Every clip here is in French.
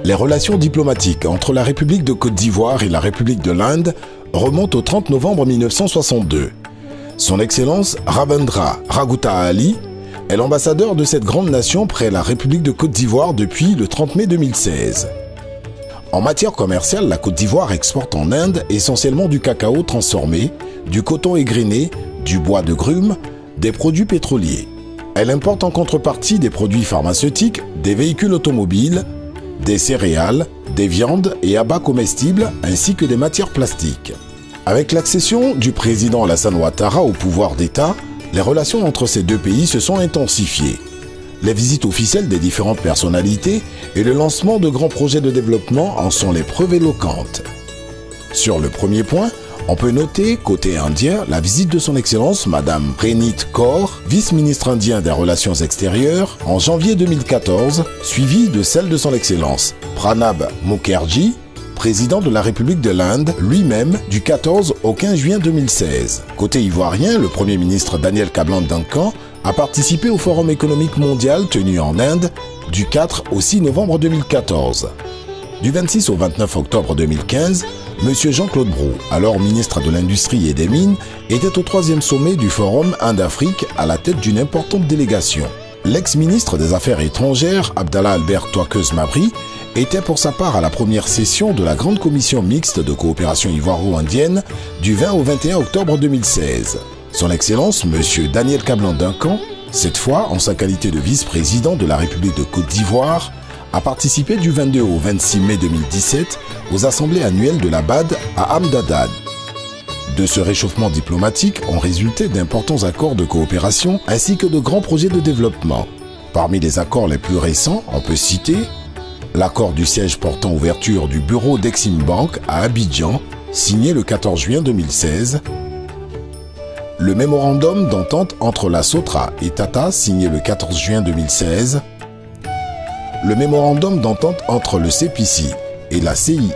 Les relations diplomatiques entre la République de Côte d'Ivoire et la République de l'Inde remontent au 30 novembre 1962. Son Excellence Ravindra Raghuta Ali est l'ambassadeur de cette grande nation près la République de Côte d'Ivoire depuis le 30 mai 2016. En matière commerciale, la Côte d'Ivoire exporte en Inde essentiellement du cacao transformé, du coton égrené, du bois de grume, des produits pétroliers. Elle importe en contrepartie des produits pharmaceutiques, des véhicules automobiles, des céréales, des viandes et abats comestibles ainsi que des matières plastiques. Avec l'accession du président Alassane Ouattara au pouvoir d'État, les relations entre ces deux pays se sont intensifiées. Les visites officielles des différentes personnalités et le lancement de grands projets de développement en sont les preuves éloquentes. Sur le premier point, on peut noter, côté indien, la visite de son Excellence Madame Prenit Kaur, vice-ministre indien des Relations extérieures, en janvier 2014, suivie de celle de son Excellence Pranab Mukherjee, président de la République de l'Inde, lui-même, du 14 au 15 juin 2016. Côté ivoirien, le Premier ministre Daniel Kablan-Duncan a participé au Forum économique mondial tenu en Inde du 4 au 6 novembre 2014. Du 26 au 29 octobre 2015, M. Jean-Claude Brou, alors ministre de l'Industrie et des Mines, était au 3e sommet du Forum Inde-Afrique à la tête d'une importante délégation. L'ex-ministre des Affaires étrangères, Abdallah Albert Touakeuse Mabry, était pour sa part à la première session de la Grande Commission mixte de coopération ivoiro-indienne du 20 au 21 octobre 2016. Son Excellence, M. Daniel Kablan-Duncan, cette fois en sa qualité de vice-président de la République de Côte d'Ivoire, a participé du 22 au 26 mai 2017 aux assemblées annuelles de la BAD à Amdadad. De ce réchauffement diplomatique ont résulté d'importants accords de coopération ainsi que de grands projets de développement. Parmi les accords les plus récents, on peut citer l'accord du siège portant ouverture du bureau d'Exim Bank à Abidjan, signé le 14 juin 2016, le mémorandum d'entente entre la Sotra et Tata, signé le 14 juin 2016, le mémorandum d'entente entre le CPC et la CII,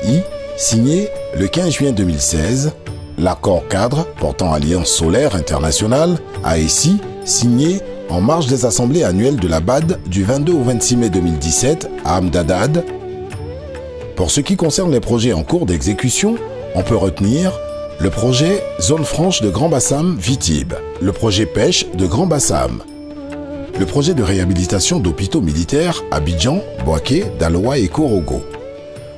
signé le 15 juin 2016, l'accord cadre portant Alliance solaire internationale, AESI, signé en marge des assemblées annuelles de la BAD du 22 au 26 mai 2017 à Amdadad. Pour ce qui concerne les projets en cours d'exécution, on peut retenir le projet Zone franche de Grand Bassam Vitib, le projet pêche de Grand Bassam, le projet de réhabilitation d'hôpitaux militaires à Abidjan, Boaké, Daloa et Korogo,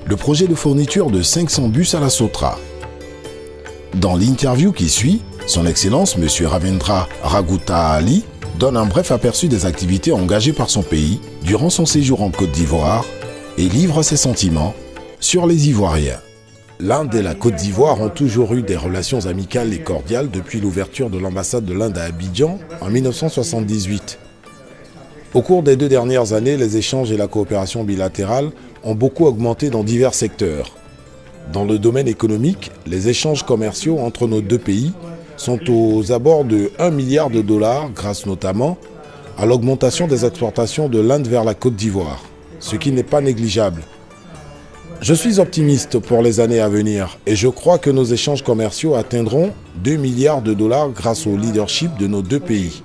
le projet de fourniture de 500 bus à la Sotra. Dans l'interview qui suit, son Excellence M. Ravindra Raghuta Ali donne un bref aperçu des activités engagées par son pays durant son séjour en Côte d'Ivoire et livre ses sentiments sur les Ivoiriens. L'Inde et la Côte d'Ivoire ont toujours eu des relations amicales et cordiales depuis l'ouverture de l'ambassade de l'Inde à Abidjan en 1978. Au cours des 2 dernières années, les échanges et la coopération bilatérale ont beaucoup augmenté dans divers secteurs. Dans le domaine économique, les échanges commerciaux entre nos deux pays sont aux abords de 1 milliard de dollars grâce notamment à l'augmentation des exportations de l'Inde vers la Côte d'Ivoire, ce qui n'est pas négligeable. Je suis optimiste pour les années à venir et je crois que nos échanges commerciaux atteindront 2 milliards de dollars grâce au leadership de nos deux pays.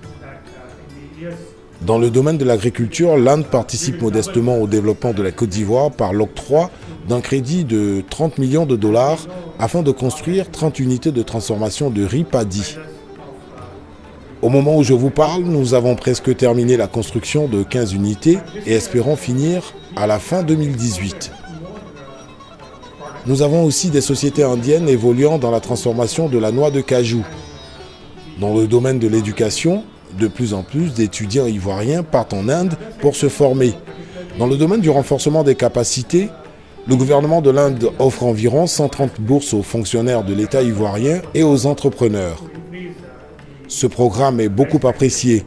Dans le domaine de l'agriculture, l'Inde participe modestement au développement de la Côte d'Ivoire par l'octroi d'un crédit de 30 millions de dollars afin de construire 30 unités de transformation de riz paddy. Au moment où je vous parle, nous avons presque terminé la construction de 15 unités et espérons finir à la fin 2018. Nous avons aussi des sociétés indiennes évoluant dans la transformation de la noix de cajou. Dans le domaine de l'éducation, de plus en plus d'étudiants ivoiriens partent en Inde pour se former. Dans le domaine du renforcement des capacités, le gouvernement de l'Inde offre environ 130 bourses aux fonctionnaires de l'État ivoirien et aux entrepreneurs. Ce programme est beaucoup apprécié.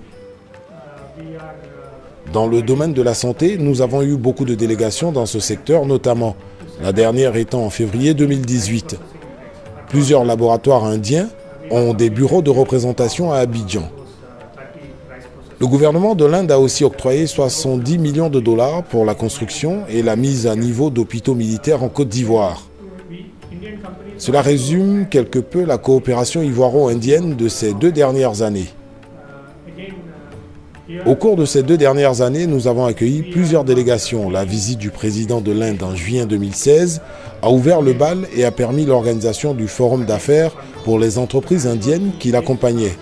Dans le domaine de la santé, nous avons eu beaucoup de délégations dans ce secteur, notamment la dernière étant en février 2018. Plusieurs laboratoires indiens ont des bureaux de représentation à Abidjan. Le gouvernement de l'Inde a aussi octroyé 70 millions de dollars pour la construction et la mise à niveau d'hôpitaux militaires en Côte d'Ivoire. Cela résume quelque peu la coopération ivoiro-indienne de ces 2 dernières années. Au cours de ces 2 dernières années, nous avons accueilli plusieurs délégations. La visite du président de l'Inde en juillet 2016 a ouvert le bal et a permis l'organisation du forum d'affaires pour les entreprises indiennes qui l'accompagnaient.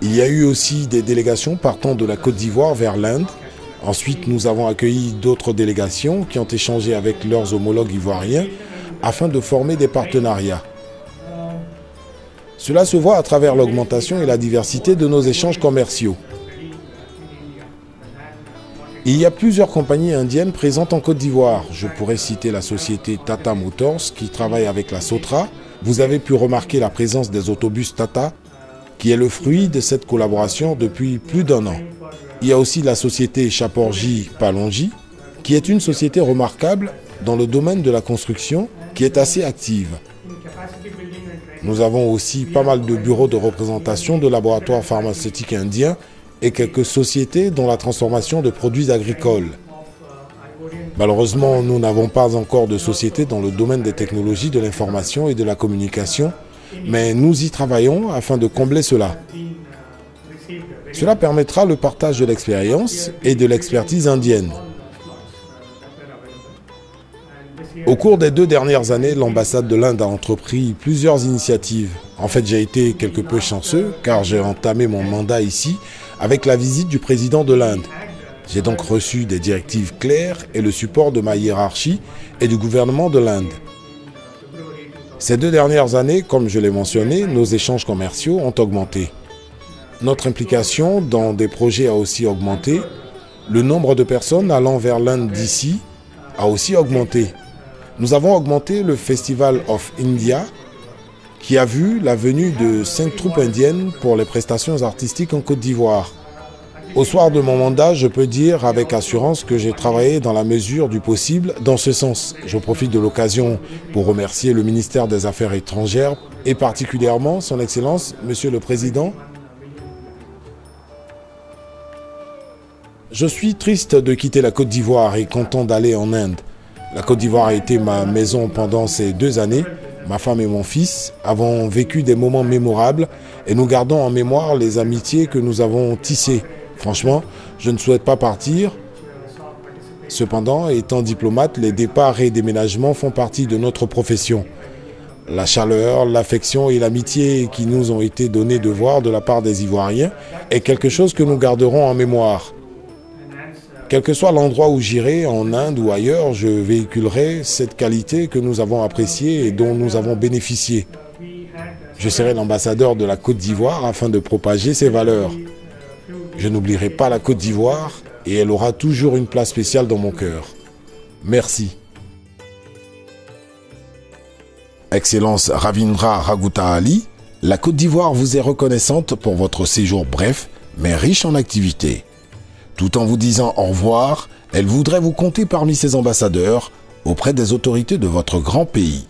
Il y a eu aussi des délégations partant de la Côte d'Ivoire vers l'Inde. Ensuite, nous avons accueilli d'autres délégations qui ont échangé avec leurs homologues ivoiriens afin de former des partenariats. Cela se voit à travers l'augmentation et la diversité de nos échanges commerciaux. Il y a plusieurs compagnies indiennes présentes en Côte d'Ivoire. Je pourrais citer la société Tata Motors qui travaille avec la Sotra. Vous avez pu remarquer la présence des autobus Tata qui est le fruit de cette collaboration depuis plus d'1 an. Il y a aussi la société Chaporji Palonji qui est une société remarquable dans le domaine de la construction qui est assez active. Nous avons aussi pas mal de bureaux de représentation de laboratoires pharmaceutiques indiens et quelques sociétés dans la transformation de produits agricoles. Malheureusement, nous n'avons pas encore de société dans le domaine des technologies de l'information et de la communication, mais nous y travaillons afin de combler cela. Cela permettra le partage de l'expérience et de l'expertise indienne. Au cours des 2 dernières années, l'ambassade de l'Inde a entrepris plusieurs initiatives. En fait, j'ai été quelque peu chanceux car j'ai entamé mon mandat ici avec la visite du président de l'Inde. J'ai donc reçu des directives claires et le support de ma hiérarchie et du gouvernement de l'Inde. Ces 2 dernières années, comme je l'ai mentionné, nos échanges commerciaux ont augmenté. Notre implication dans des projets a aussi augmenté. Le nombre de personnes allant vers l'Inde d'ici a aussi augmenté. Nous avons augmenté le Festival of India qui a vu la venue de 5 troupes indiennes pour les prestations artistiques en Côte d'Ivoire. Au soir de mon mandat, je peux dire avec assurance que j'ai travaillé dans la mesure du possible dans ce sens. Je profite de l'occasion pour remercier le ministère des Affaires étrangères et particulièrement son Excellence, Monsieur le Président. Je suis triste de quitter la Côte d'Ivoire et content d'aller en Inde. La Côte d'Ivoire a été ma maison pendant ces 2 années. Ma femme et mon fils avons vécu des moments mémorables et nous gardons en mémoire les amitiés que nous avons tissées. Franchement, je ne souhaite pas partir. Cependant, étant diplomate, les départs et déménagements font partie de notre profession. La chaleur, l'affection et l'amitié qui nous ont été donnés de voir de la part des Ivoiriens est quelque chose que nous garderons en mémoire. Quel que soit l'endroit où j'irai, en Inde ou ailleurs, je véhiculerai cette qualité que nous avons appréciée et dont nous avons bénéficié. Je serai l'ambassadeur de la Côte d'Ivoire afin de propager ses valeurs. Je n'oublierai pas la Côte d'Ivoire et elle aura toujours une place spéciale dans mon cœur. Merci. Excellence Ravindra Raghuta Ali, la Côte d'Ivoire vous est reconnaissante pour votre séjour bref, mais riche en activités. Tout en vous disant au revoir, elle voudrait vous compter parmi ses ambassadeurs auprès des autorités de votre grand pays.